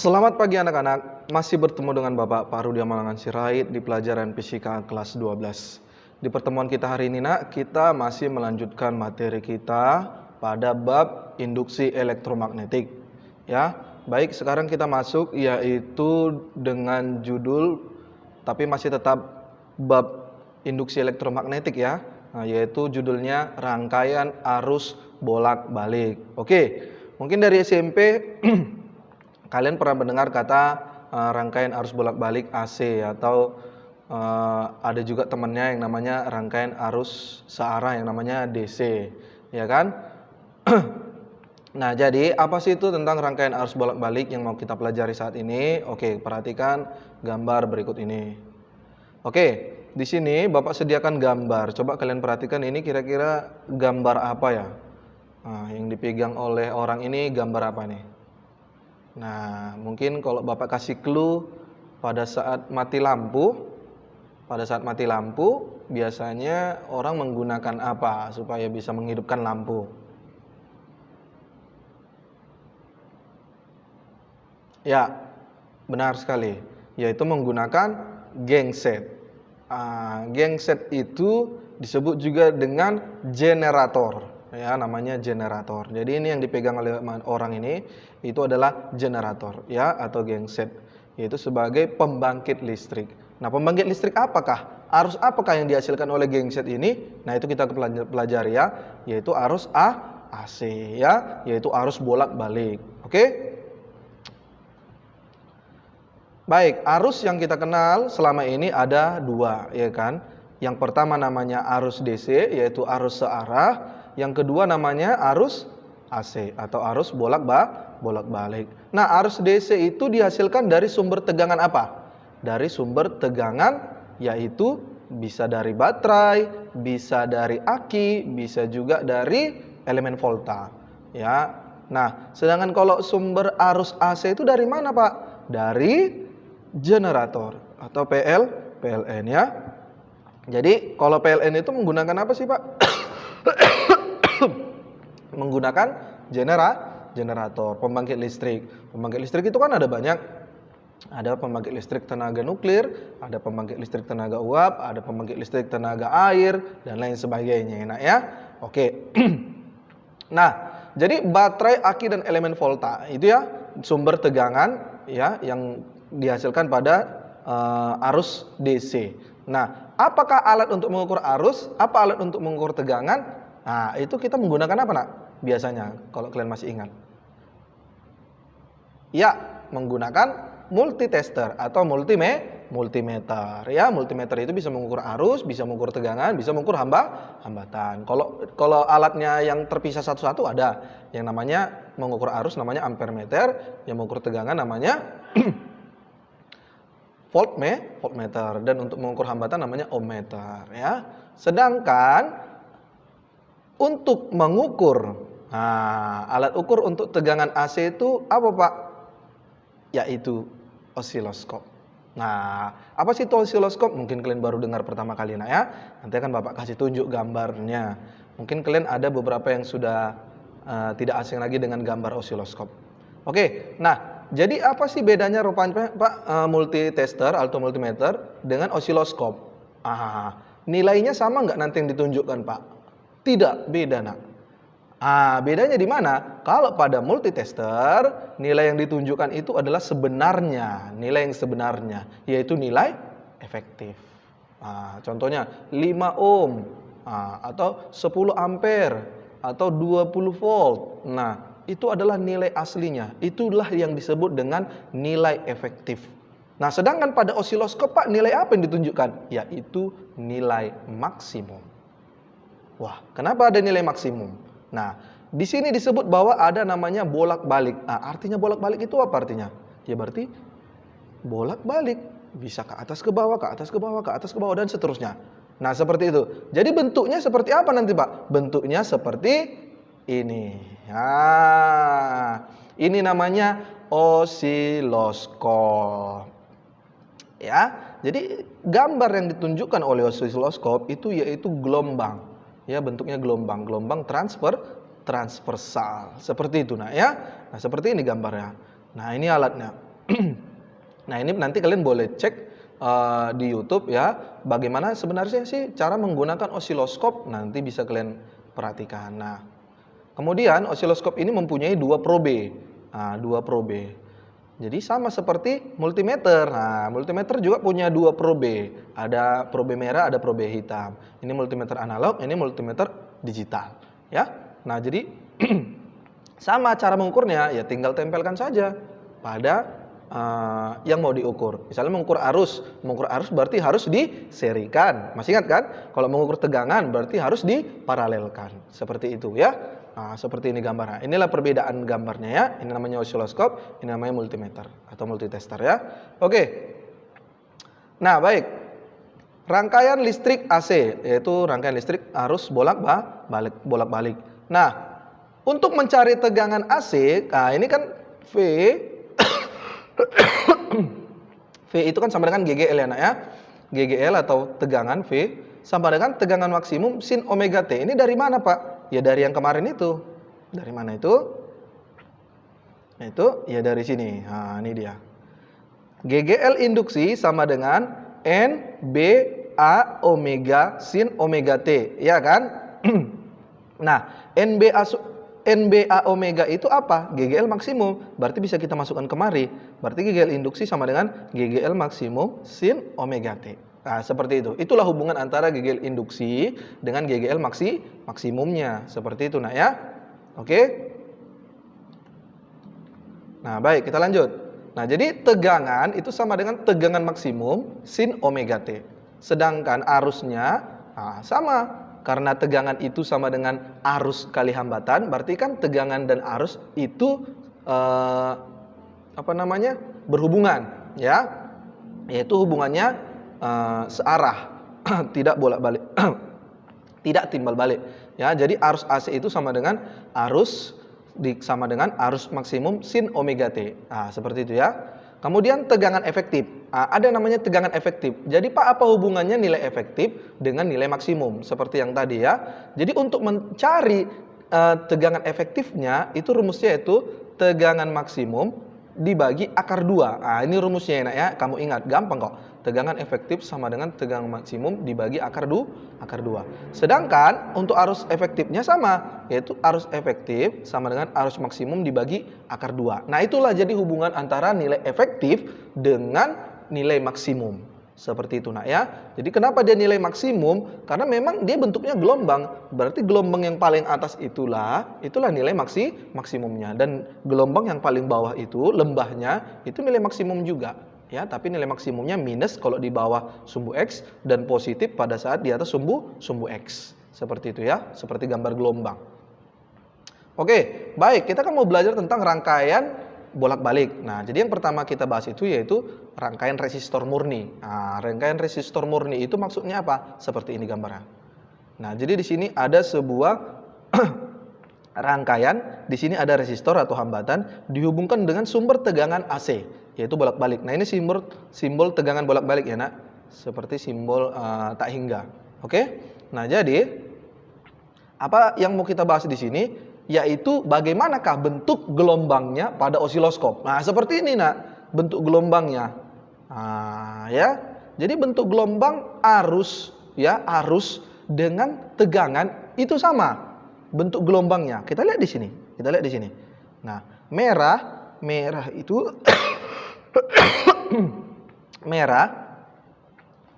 Selamat pagi anak-anak, masih bertemu dengan Bapak Pak Rudi Amalangan Sirait di pelajaran Fisika kelas 12. Di pertemuan kita hari ini kita masih melanjutkan materi kita pada bab induksi elektromagnetik. Ya, baik sekarang kita masuk yaitu dengan judul, tapi masih tetap bab induksi elektromagnetik ya. Nah, yaitu judulnya rangkaian arus bolak-balik. Oke, mungkin dari SMP kalian pernah mendengar kata rangkaian arus bolak-balik AC atau ada juga temannya yang namanya rangkaian arus searah yang namanya DC, ya kan? Nah, jadi apa sih itu tentang rangkaian arus bolak-balik yang mau kita pelajari saat ini? Oke, perhatikan gambar berikut ini. Oke, di sini Bapak sediakan gambar. Coba kalian perhatikan ini kira-kira gambar apa ya? Nah, yang dipegang oleh orang ini gambar apa nih? Nah, mungkin kalau Bapak kasih clue pada saat mati lampu, biasanya orang menggunakan apa supaya bisa menghidupkan lampu? Ya, benar sekali, yaitu menggunakan genset. Genset itu disebut juga dengan generator. Ya, namanya generator. Jadi ini yang dipegang oleh orang ini itu adalah generator ya atau genset, yaitu sebagai pembangkit listrik. Nah, pembangkit listrik apakah? Arus apakah yang dihasilkan oleh genset ini? Nah, itu kita pelajari ya, yaitu arus AC ya, yaitu arus bolak-balik. Oke? Baik, arus yang kita kenal selama ini ada dua, ya kan? Yang pertama namanya arus DC, yaitu arus searah. Yang kedua namanya arus AC atau arus bolak-balik. Nah, arus DC itu dihasilkan dari sumber tegangan apa? Dari sumber tegangan, yaitu bisa dari baterai, bisa dari aki, bisa juga dari elemen volta. Ya. Nah, sedangkan kalau sumber arus AC itu dari mana, Pak? Dari generator atau PLN ya. Jadi kalau PLN itu menggunakan apa sih, Pak? Menggunakan generator, pembangkit listrik. Pembangkit listrik itu kan ada banyak. Ada pembangkit listrik tenaga nuklir, ada pembangkit listrik tenaga uap, ada pembangkit listrik tenaga air dan lain sebagainya. Enak ya? Oke. Nah, jadi baterai, aki dan elemen volta itu ya sumber tegangan ya yang dihasilkan pada arus DC. Nah, apakah alat untuk mengukur arus? Apa alat untuk mengukur tegangan? Nah, itu kita menggunakan apa, Nak? Biasanya, kalau kalian masih ingat. Ya, menggunakan multitester atau multimeter. Ya, multimeter itu bisa mengukur arus, bisa mengukur tegangan, bisa mengukur hambatan. Kalau alatnya yang terpisah satu-satu ada. Yang namanya mengukur arus namanya ampermeter, yang mengukur tegangan namanya voltmeter, dan untuk mengukur hambatan namanya ohmmeter ya. Sedangkan untuk mengukur alat ukur untuk tegangan AC itu apa, Pak? Yaitu osiloskop. Nah, apa sih itu osiloskop? Mungkin kalian baru dengar pertama kali ya. Nanti akan Bapak kasih tunjuk gambarnya. Mungkin kalian ada beberapa yang sudah tidak asing lagi dengan gambar osiloskop. Oke, nah jadi apa sih bedanya rupanya, Pak, multitester atau multimeter dengan osiloskop? Nilainya sama nggak nanti yang ditunjukkan, Pak? Tidak, beda, Nak. Bedanya di mana? Kalau pada multitester, nilai yang ditunjukkan itu adalah sebenarnya, nilai yang sebenarnya, yaitu nilai efektif. Contohnya 5 ohm, atau 10 ampere, atau 20 volt. Nah, itu adalah nilai aslinya. Itulah yang disebut dengan nilai efektif. Nah, sedangkan pada osiloskop, Pak, nilai apa yang ditunjukkan? Yaitu nilai maksimum. Wah, kenapa ada nilai maksimum? Nah, di sini disebut bahwa ada namanya bolak-balik. Artinya bolak-balik itu apa artinya? Ya berarti bolak-balik, bisa ke atas ke bawah, ke atas ke bawah, ke atas ke bawah dan seterusnya. Nah, seperti itu. Jadi bentuknya seperti apa nanti, Pak? Bentuknya seperti ini. Ini namanya osiloskop. Ya. Jadi gambar yang ditunjukkan oleh osiloskop itu yaitu gelombang. Ya, bentuknya gelombang transversal. Seperti itu, Nah, ya. Nah, seperti ini gambarnya. Nah, ini alatnya. Nah, ini nanti kalian boleh cek di YouTube ya, bagaimana sebenarnya sih cara menggunakan osiloskop, nanti bisa kalian perhatikan. Nah, kemudian osiloskop ini mempunyai dua probe. Nah, dua probe. Jadi sama seperti multimeter. Nah, multimeter juga punya dua probe. Ada probe merah, ada probe hitam. Ini multimeter analog, ini multimeter digital. Ya. Nah, jadi sama cara mengukurnya, ya tinggal tempelkan saja pada yang mau diukur. Misalnya mengukur arus berarti harus diserikan. Masih ingat kan? Kalau mengukur tegangan berarti harus diparalelkan. Seperti itu ya. Nah, seperti ini gambarnya. Inilah perbedaan gambarnya ya. Ini namanya osiloskop, ini namanya multimeter atau multitester ya. Oke. Nah, baik. Rangkaian listrik AC, yaitu rangkaian listrik arus bolak-balik. Nah, untuk mencari tegangan AC, nah ini kan V V itu kan sama dengan GGL ya, nak ya. GGL atau tegangan V sama dengan tegangan maksimum sin omega T. Ini dari mana, Pak? Ya dari yang kemarin itu. Dari mana itu? Itu ya dari sini. Nah, ini dia. GGL induksi sama dengan NBA omega sin omega T, ya kan? Nah, NBA omega itu apa? GGL maksimum. Berarti bisa kita masukkan kemari. Berarti GGL induksi sama dengan GGL maksimum sin omega T. Nah, seperti itu. Itulah hubungan antara GGL induksi dengan GGL maksimumnya. Seperti itu, nak ya. Oke. Nah, baik, kita lanjut. Nah, jadi tegangan itu sama dengan tegangan maksimum sin omega T. Sedangkan arusnya sama. Karena tegangan itu sama dengan arus kali hambatan, berarti kan tegangan dan arus itu berhubungan, ya. Yaitu hubungannya searah, tidak bolak-balik, tidak timbal balik. Ya, jadi arus AC itu sama dengan arus maksimum sin omega T. Nah, seperti itu ya. Kemudian tegangan efektif. Ada namanya tegangan efektif. Jadi Pak, apa hubungannya nilai efektif dengan nilai maksimum? Seperti yang tadi ya. Jadi untuk mencari tegangan efektifnya, itu rumusnya itu tegangan maksimum dibagi akar 2. Ini rumusnya enak ya. Kamu ingat, gampang kok. Tegangan efektif sama dengan tegangan maksimum dibagi akar 2. Sedangkan untuk arus efektifnya sama, yaitu arus efektif sama dengan arus maksimum dibagi akar 2. Nah, itulah jadi hubungan antara nilai efektif dengan nilai maksimum. Seperti itu, nak ya. Jadi kenapa dia nilai maksimum? Karena memang dia bentuknya gelombang. Berarti gelombang yang paling atas itulah nilai maksimumnya. Dan gelombang yang paling bawah itu, lembahnya, itu nilai maksimum juga. Ya, tapi nilai maksimumnya minus kalau di bawah sumbu X dan positif pada saat di atas sumbu X. Seperti itu ya, seperti gambar gelombang. Oke, baik, kita kan mau belajar tentang rangkaian bolak-balik. Nah, jadi yang pertama kita bahas itu yaitu rangkaian resistor murni. Nah, rangkaian resistor murni itu maksudnya apa? Seperti ini gambarnya. Nah, jadi di sini ada sebuah rangkaian, di sini ada resistor atau hambatan dihubungkan dengan sumber tegangan AC, yaitu bolak-balik. Nah, ini simbol tegangan bolak-balik ya, nak. Seperti simbol tak hingga. Oke? Nah, jadi apa yang mau kita bahas di sini yaitu bagaimanakah bentuk gelombangnya pada osiloskop. Nah, seperti ini, nak, bentuk gelombangnya. Nah, ya. Jadi bentuk gelombang arus dengan tegangan itu sama. Bentuk gelombangnya. Kita lihat di sini. Nah, merah itu merah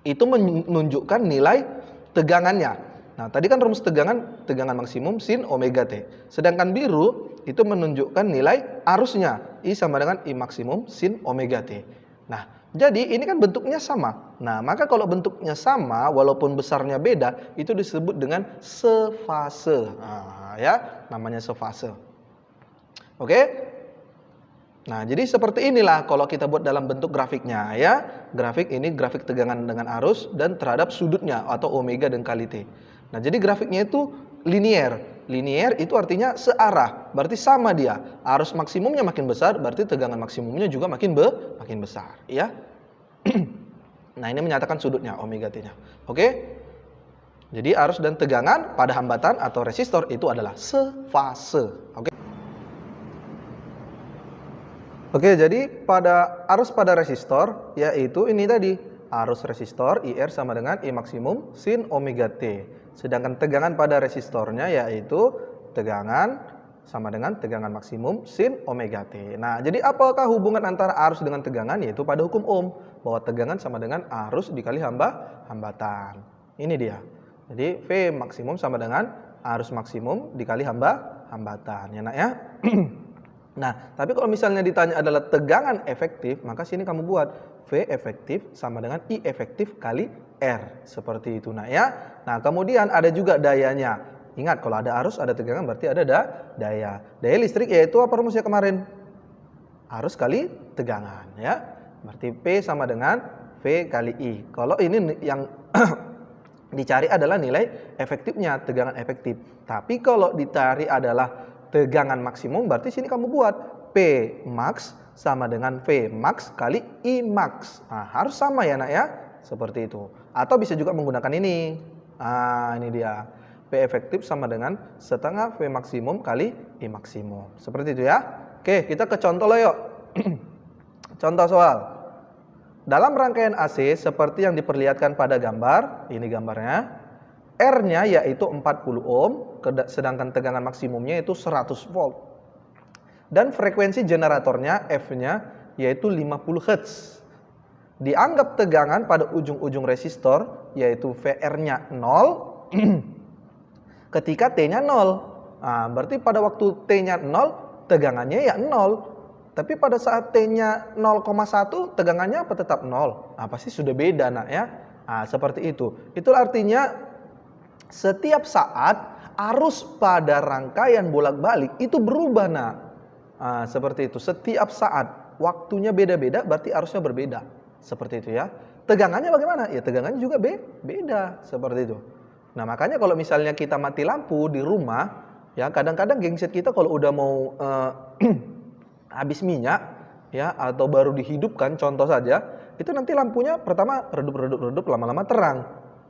itu menunjukkan nilai tegangannya. Nah, tadi kan rumus tegangan maksimum sin omega T. Sedangkan biru itu menunjukkan nilai arusnya. I sama dengan I maksimum sin omega T. Nah, jadi ini kan bentuknya sama. Nah, maka kalau bentuknya sama walaupun besarnya beda, itu disebut dengan sefase. Nah, ya, namanya sefase. Oke? Nah, jadi seperti inilah kalau kita buat dalam bentuk grafiknya ya. Grafik ini grafik tegangan dengan arus dan terhadap sudutnya atau omega dan kali T. Nah, jadi grafiknya itu linier. Linier itu artinya searah, berarti sama dia. Arus maksimumnya makin besar, berarti tegangan maksimumnya juga makin besar, ya. Nah, ini menyatakan sudutnya omega T-nya. Oke? Jadi arus dan tegangan pada hambatan atau resistor itu adalah sefase. Oke? Oke, jadi arus pada resistor yaitu ini tadi. Arus resistor IR sama dengan I maksimum sin omega T. Sedangkan tegangan pada resistornya yaitu tegangan sama dengan tegangan maksimum sin omega T. Nah, jadi apakah hubungan antara arus dengan tegangan? Yaitu pada hukum Ohm, bahwa tegangan sama dengan arus dikali hambatan. Ini dia. Jadi V maksimum sama dengan arus maksimum dikali hambatan. Ya nak ya. Nah, tapi kalau misalnya ditanya adalah tegangan efektif, maka sini kamu buat V efektif sama dengan I efektif kali R. Seperti itu nak ya. Nah, kemudian ada juga dayanya. Ingat, kalau ada arus, ada tegangan, berarti ada daya. Daya listrik yaitu apa rumusnya kemarin? Arus kali tegangan ya. Berarti P sama dengan V kali I. Kalau ini yang dicari adalah nilai efektifnya, tegangan efektif. Tapi kalau dicari adalah tegangan maksimum, berarti sini kamu buat P max sama dengan V max kali I max. Nah, harus sama ya nak ya, seperti itu. Atau bisa juga menggunakan ini. Nah, ini dia. P efektif sama dengan setengah V maksimum kali I maksimum. Seperti itu ya. Oke, kita ke contoh lo yuk. Contoh soal. Dalam rangkaian AC seperti yang diperlihatkan pada gambar, ini gambarnya. R-nya yaitu 40 ohm, sedangkan tegangan maksimumnya yaitu 100 volt. Dan frekuensi generatornya F-nya yaitu 50 Hz. Dianggap tegangan pada ujung-ujung resistor yaitu VR-nya 0 ketika T-nya 0. Nah, berarti pada waktu T-nya 0 tegangannya ya 0. Tapi pada saat T-nya 0,1 tegangannya apa tetap 0? Nah, pasti sudah beda nak ya. Nah, seperti itu. Itulah artinya setiap saat arus pada rangkaian bolak-balik itu berubah nak. Nah, seperti itu. Setiap saat waktunya beda-beda berarti arusnya berbeda. Seperti itu ya. Tegangannya bagaimana? Ya tegangannya juga beda. Seperti itu. Nah, makanya kalau misalnya kita mati lampu di rumah, ya kadang-kadang genset kita kalau udah mau habis minyak ya atau baru dihidupkan, contoh saja, itu nanti lampunya pertama redup lama-lama terang.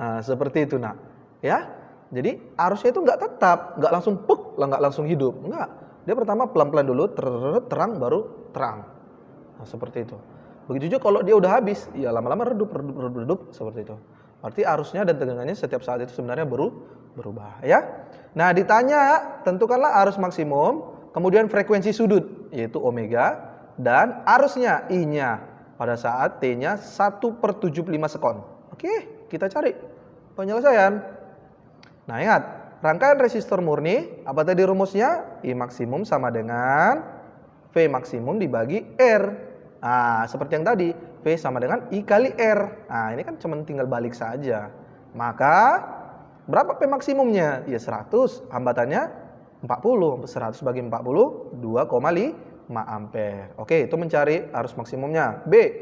Nah, seperti itu nak. Ya, jadi arusnya itu nggak tetap, nggak langsung puk, nggak langsung hidup, nggak. Dia pertama pelan-pelan dulu, terang baru terang. Nah, seperti itu. Begitu juga kalau dia udah habis, ya lama-lama redup, seperti itu. Berarti arusnya dan tegangannya setiap saat itu sebenarnya berubah, ya. Nah, ditanya tentukanlah arus maksimum, kemudian frekuensi sudut yaitu omega dan arusnya I-nya pada saat T-nya 1/75 sekon. Oke, kita cari penyelesaian. Nah, ingat, rangkaian resistor murni, apa tadi rumusnya? I maksimum sama dengan V maksimum dibagi R. Nah, seperti yang tadi, V sama dengan I kali R. Nah, ini kan cuma tinggal balik saja. Maka, berapa P maksimumnya? Ya 100, hambatannya 40. 100 bagi 40, 2,5 ampere. Oke, itu mencari arus maksimumnya. B,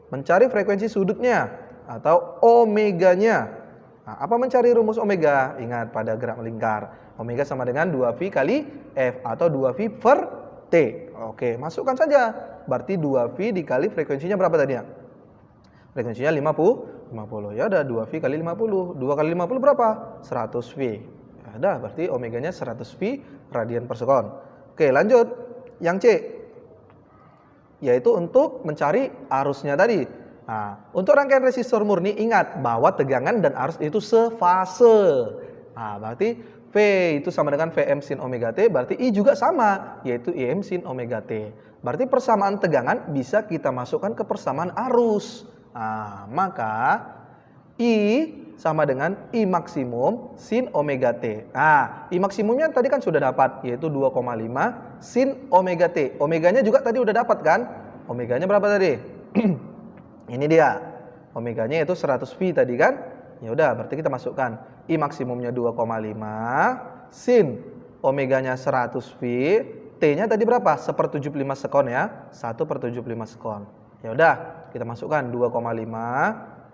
mencari frekuensi sudutnya atau omeganya. Nah, apa mencari rumus omega? Ingat pada gerak melingkar. Omega sama dengan 2V kali F atau 2V per T. Oke, masukkan saja. Berarti 2V dikali frekuensinya berapa tadi ya? Frekuensinya 50. Ya udah 2V kali 50. 2 kali 50 berapa? 100V. Ya udah, berarti omeganya 100V radian per sekon. Oke, lanjut. Yang C. Yaitu untuk mencari arusnya tadi. Nah, untuk rangkaian resistor murni ingat bahwa tegangan dan arus itu sefase. Nah, berarti V itu sama dengan Vm sin omega T, berarti I juga sama, yaitu Im sin omega T. Berarti persamaan tegangan bisa kita masukkan ke persamaan arus. Nah, maka I sama dengan I maksimum sin omega T. Nah, I maksimumnya tadi kan sudah dapat, yaitu 2,5 sin omega T. Omeganya juga tadi udah dapat kan? Omeganya berapa tadi? Ini dia, omeganya itu 100V tadi kan? Ya udah, berarti kita masukkan I maksimumnya 2,5 sin omeganya 100V, T-nya tadi berapa? 1/75 sekon ya, 1/75 sekon. Ya udah, kita masukkan 2,5.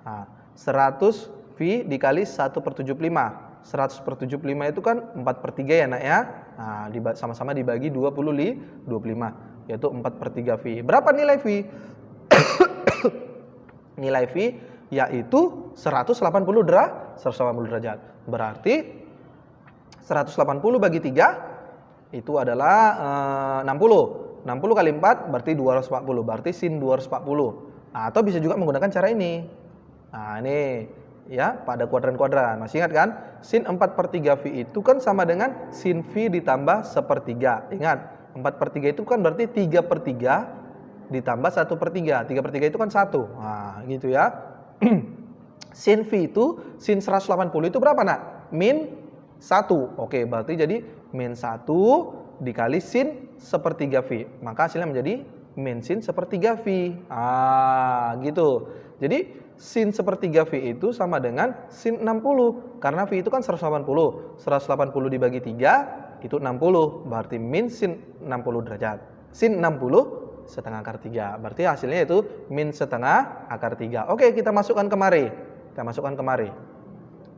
Nah, 100V dikali 1/75. 100/75 itu kan 4/3 ya nak ya. Nah, sama-sama dibagi 25, yaitu 4/3V. Berapa nilai V? Nilai V yaitu 180 derajat. Berarti 180 bagi 3 itu adalah 60. 60 kali 4 berarti 240. Berarti sin 240. Nah, atau bisa juga menggunakan cara ini. Nah, ini ya pada kuadran-kuadran. Masih ingat kan? Sin 4/3V itu kan sama dengan sin V ditambah 1/3. Ingat, 4/3 itu kan berarti 3/3 ditambah 1/3. 3/3 itu kan 1. Nah, gitu ya. Sin V itu, sin 180 itu berapa nak? Min 1. Oke, berarti jadi min 1 dikali sin 1/3V. Maka hasilnya menjadi min sin 1/3V. Ah, gitu. Jadi sin 1/3V itu sama dengan sin 60. Karena V itu kan 180. 180 dibagi 3 itu 60. Berarti min sin 60 derajat. Sin 60 setengah akar 3. Berarti hasilnya itu min setengah akar 3. Oke, kita masukkan kemari. Kita masukkan kemari.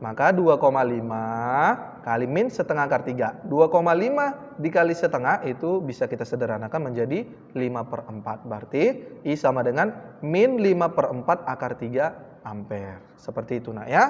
Maka 2,5 kali min setengah akar 3. 2,5 dikali setengah itu bisa kita sederhanakan menjadi 5/4. Berarti I sama dengan min 5/4 akar 3 ampere. Seperti itu nak ya.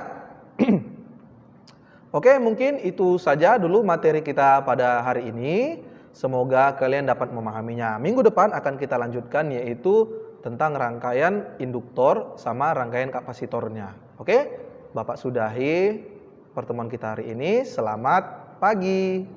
Oke, mungkin itu saja dulu materi kita pada hari ini. Semoga kalian dapat memahaminya. Minggu depan akan kita lanjutkan yaitu tentang rangkaian induktor sama rangkaian kapasitornya. Oke? Bapak sudahi pertemuan kita hari ini. Selamat pagi.